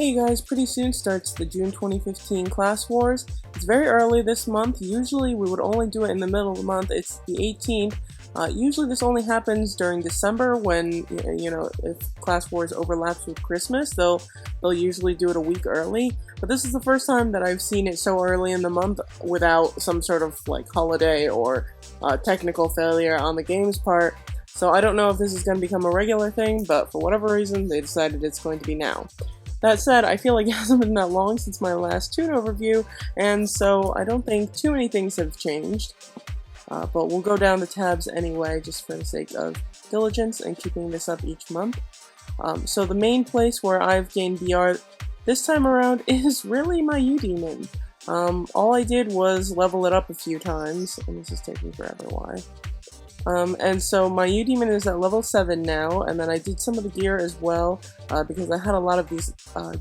Hey guys, pretty soon starts the June 2015 Class Wars. It's very early this month. Usually we would only do it in the middle of the month. It's the 18th. Usually this only happens during December when, if Class Wars overlaps with Christmas, they'll usually do it a week early. But this is the first time that I've seen it so early in the month without some sort of holiday or technical failure on the game's part. So I don't know if this is going to become a regular thing, but for whatever reason they decided it's going to be now. That said, I feel like it hasn't been that long since my last Toon overview, and so I don't think too many things have changed. But we'll go down the tabs anyway, just for the sake of diligence and keeping this up each month. So the main place where I've gained BR this time around is really my U-Demon. All I did was level it up a few times, and this is taking forever, why? And so my U-Demon is at level 7 now, and then I did some of the gear as well, because I had a lot of these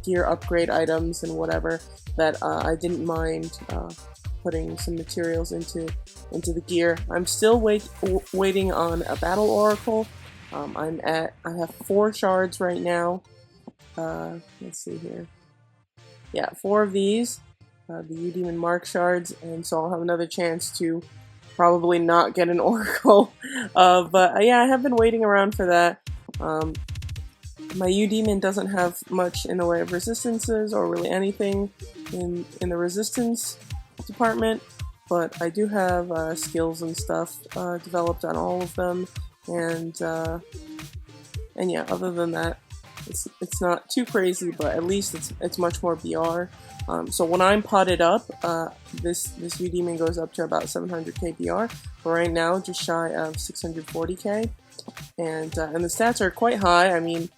gear upgrade items and whatever that I didn't mind putting some materials into the gear. I'm still waiting on a battle oracle. I have 4 shards right now. Let's see here. Yeah, 4 of these, the U-Demon Mark shards, and so I'll have another chance to probably not get an oracle. But yeah, I have been waiting around for that. My U-Demon doesn't have much in the way of resistances or really anything in the resistance department, but I do have skills and stuff developed on all of them, and yeah, other than that, it's not too crazy, but at least it's much more BR. So when I'm potted up, this U-Demon goes up to about 700k BR, but right now just shy of 640k, and the stats are quite high. I mean,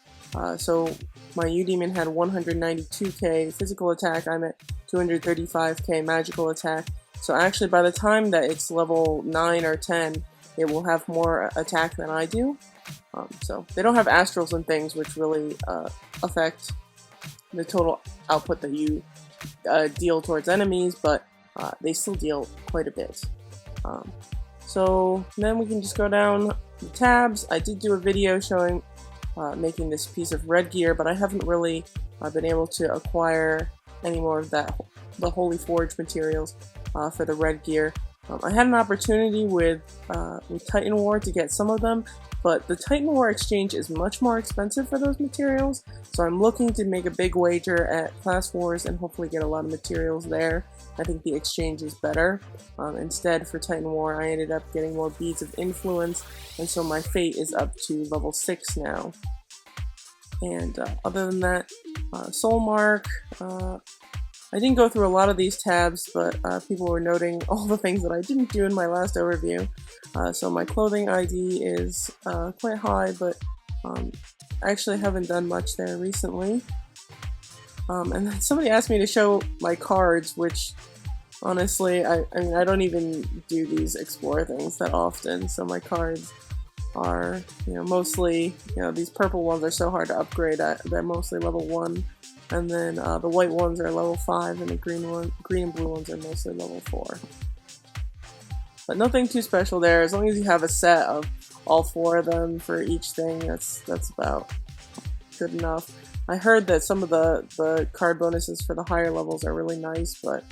so my U-Demon had 192k physical attack, I'm at 235k magical attack, so actually by the time that it's level 9 or 10, it will have more attack than I do. So they don't have astrals and things, which really affect the total output that you deal towards enemies, but they still deal quite a bit. So then we can just go down the tabs. I did do a video showing making this piece of red gear, but I haven't really been able to acquire any more of the Holy Forge materials for the red gear. I had an opportunity with Titan War to get some of them, but the Titan War exchange is much more expensive for those materials, so I'm looking to make a big wager at Class Wars and hopefully get a lot of materials there. I think the exchange is better. Instead, for Titan War, I ended up getting more Beads of Influence, and so my fate is up to level 6 now. And other than that, Soul Mark, I didn't go through a lot of these tabs, but people were noting all the things that I didn't do in my last overview. So my clothing ID is quite high, but I actually haven't done much there recently. And then somebody asked me to show my cards, which honestly, I mean, I don't even do these explore things that often, so my cards are, mostly, these purple ones are so hard to upgrade, they're mostly level 1. And then the white ones are level 5, and the green and blue ones are mostly level 4. But nothing too special there. As long as you have a set of all 4 of them for each thing, that's about good enough. I heard that some of the card bonuses for the higher levels are really nice, but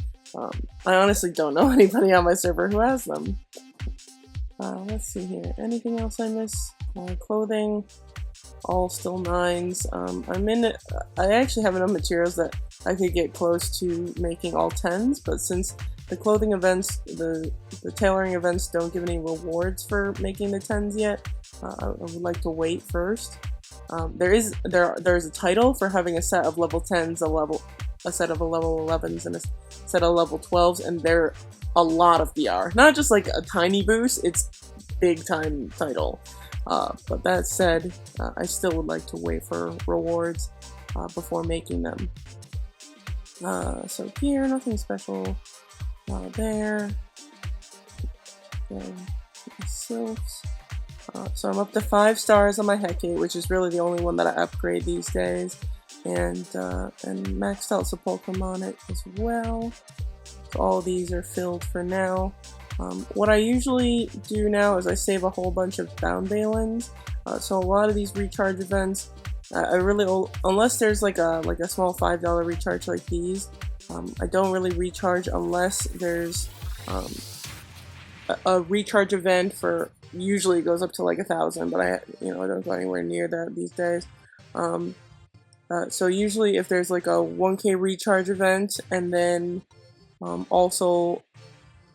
I honestly don't know anybody on my server who has them. Let's see here. Anything else I miss? Clothing. All still 9s. I actually have enough materials that I could get close to making all 10s, but since the clothing events, the tailoring events don't give any rewards for making the 10s yet, I would like to wait first. There's a title for having a set of level 10s, a set of level 11s, and a set of level 12s, and they're a lot of BR. Not just like a tiny boost, it's big time title. But that said, I still would like to wait for rewards before making them. So here, nothing special there. Sylphs. So I'm up to 5 stars on my Hecate, which is really the only one that I upgrade these days, and maxed out Sepulchrum on it as well. So all of these are filled for now. What I usually do now is I save a whole bunch of Bound Balins. So a lot of these recharge events I really, unless there's like a small $5 recharge like these, I don't really recharge unless there's a recharge event for, usually it goes up to like 1,000, but I don't go anywhere near that these days. So usually if there's like a 1K recharge event, and then also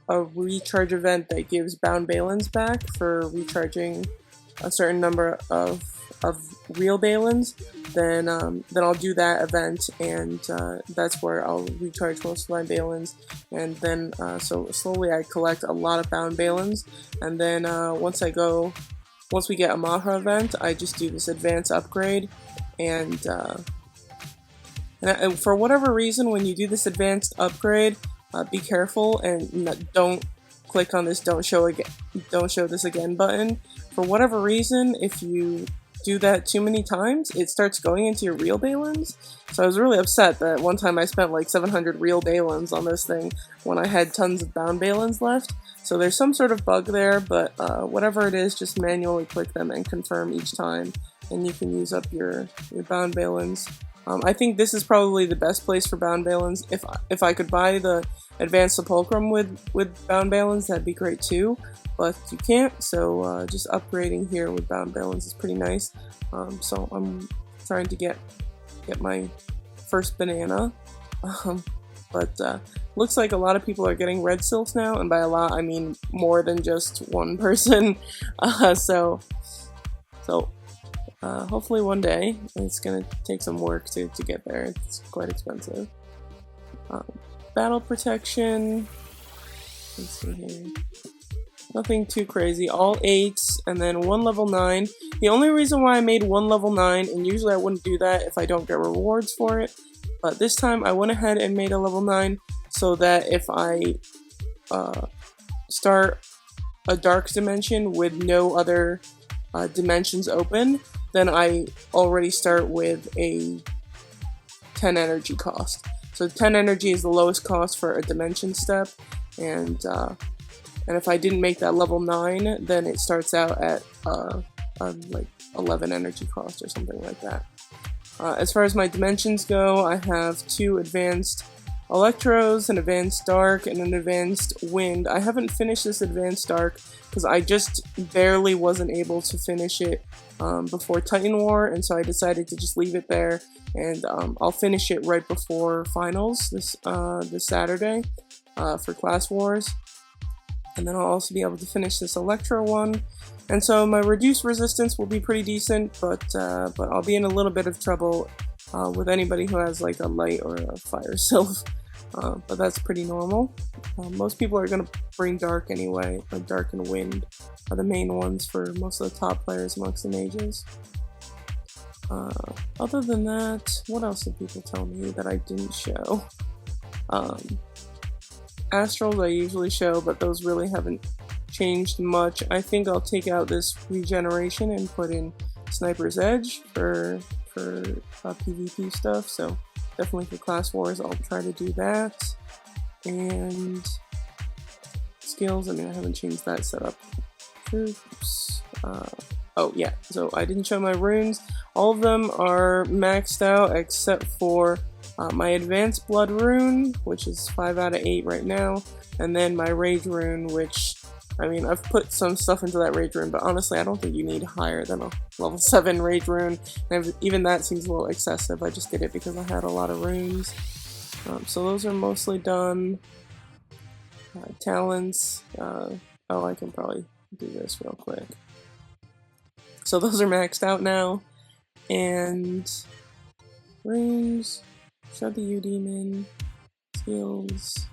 a recharge event that gives bound balins back for recharging a certain number of real balins, then I'll do that event, and that's where I'll recharge most of my balins. And then so slowly I collect a lot of bound balins, and then once we get a Maha event, I just do this advanced upgrade, and for whatever reason, when you do this advanced upgrade, be careful and don't click on this don't show this again button. For whatever reason, if you do that too many times, it starts going into your real balins. So I was really upset that one time I spent like 700 real balins on this thing when I had tons of bound balins left. So there's some sort of bug there, but whatever it is, just manually click them and confirm each time, and you can use up your bound balins. I think this is probably the best place for bound balins. If I could buy the advanced sepulchrum with bound balins, that'd be great too. But you can't, so just upgrading here with bound balins is pretty nice. So I'm trying to get my first banana. But looks like a lot of people are getting red silks now, and by a lot I mean more than just one person. So hopefully one day. It's gonna take some work to get there. It's quite expensive. Battle protection. Let's see here. Nothing too crazy. All 8s, and then 1 level 9. The only reason why I made 1 level 9, and usually I wouldn't do that if I don't get rewards for it, but this time I went ahead and made a level 9 so that if I start a dark dimension with no other dimensions open, then I already start with a 10 energy cost. So 10 energy is the lowest cost for a dimension step, and if I didn't make that level 9, then it starts out at like 11 energy cost or something like that. As far as my dimensions go, I have 2 advanced electros, an advanced dark, and an advanced wind. I haven't finished this advanced dark because I just barely wasn't able to finish it before Titan War, and so I decided to just leave it there, and I'll finish it right before finals this Saturday for Class Wars. And then I'll also be able to finish this Electro one. And so my reduced resistance will be pretty decent, but I'll be in a little bit of trouble with anybody who has like a light or a fire sylph. But that's pretty normal. Most people are going to bring dark anyway. Like dark and wind are the main ones for most of the top players amongst the mages. Other than that, what else did people tell me that I didn't show? Astrals I usually show, but those really haven't changed much. I think I'll take out this regeneration and put in Sniper's Edge for PvP stuff, so definitely for Class Wars I'll try to do that. And skills, I mean I haven't changed that setup. Troops, oh yeah, so I didn't show my runes. All of them are maxed out except for my advanced blood rune, which is 5 out of 8 right now, and then my rage rune, which, I mean, I've put some stuff into that rage rune, but honestly I don't think you need higher than a level 7 rage rune, and even that seems a little excessive. I just did it because I had a lot of runes. So those are mostly done. Talents, oh, I can probably do this real quick. So those are maxed out now, and runes. Shut the U-Demon, skills,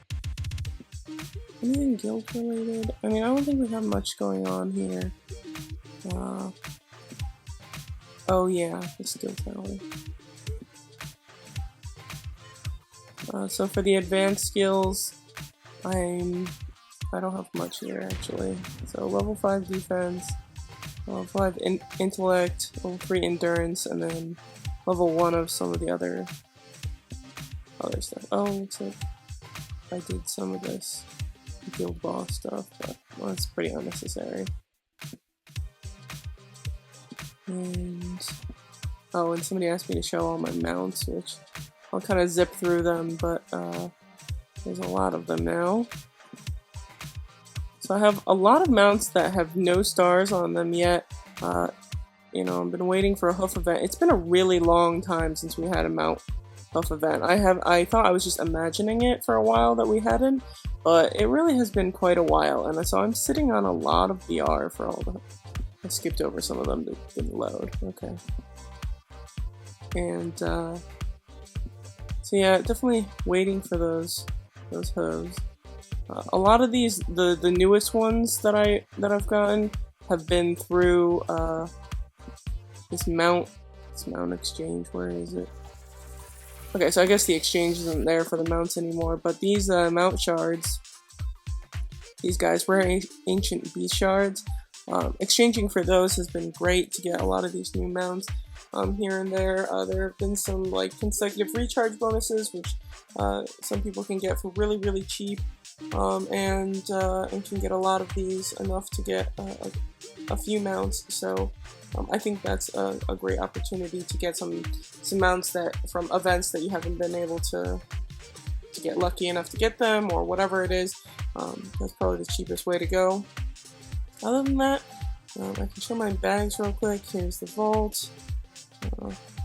anything guild related? I mean, I don't think we have much going on here. Oh yeah, the skill tower. So for the advanced skills, I don't have much here actually. So level 5 defense, level 5 intellect, level 3 endurance, and then level 1 of some of the other stuff. Oh, looks like I did some of this guild boss stuff, but well, it's pretty unnecessary. And Oh, and somebody asked me to show all my mounts, which I'll kind of zip through them, but there's a lot of them now. So I have a lot of mounts that have no stars on them yet. You know, I've been waiting for a hoof event. It's been a really long time since we had a mount hoof event. I thought I was just imagining it for a while that we hadn't, but it really has been quite a while, and so I'm sitting on a lot of VR for all the... I skipped over some of them that didn't load. Okay. And so yeah, definitely waiting for those hooves. A lot of these, the newest ones that I've gotten have been through this mount exchange. Where is it? Okay, so I guess the exchange isn't there for the mounts anymore, but these mount shards, these guys were ancient beast shards. Exchanging for those has been great to get a lot of these new mounts. Here and there, there have been some like consecutive recharge bonuses, which some people can get for really, really cheap, and can get a lot of these, enough to get a few mounts. So I think that's a great opportunity to get some mounts that from events that you haven't been able to get lucky enough to get them, or whatever it is. That's probably the cheapest way to go. Other than that, I can show my bags real quick. Here's the vault.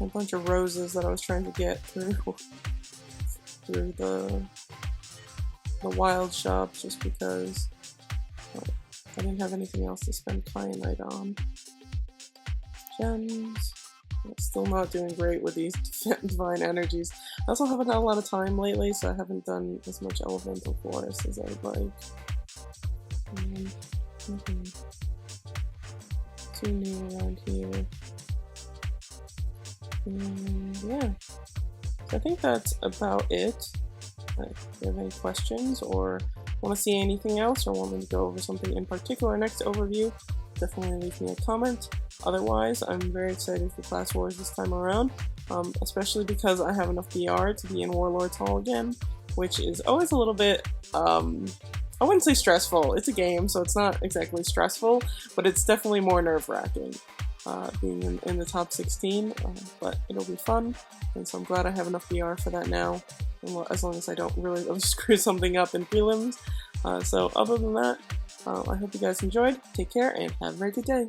A bunch of roses that I was trying to get through the wild shop, just because I didn't have anything else to spend kyanite on. Gems. I'm still not doing great with these divine energies. I also haven't had a lot of time lately, so I haven't done as much elemental forest as I'd like. Too new around here. And yeah, so I think that's about it. If you have any questions or want to see anything else, or want me to go over something in particular next overview, definitely leave me a comment. Otherwise, I'm very excited for Class Wars this time around, especially because I have enough VR to be in Warlords Hall again, which is always a little bit, I wouldn't say stressful. It's a game, so it's not exactly stressful, but it's definitely more nerve-wracking being in the top 16, but it'll be fun, and so I'm glad I have enough VR for that now, as long as I don't really screw something up in prelims. So other than that, I hope you guys enjoyed. Take care, and have a very good day.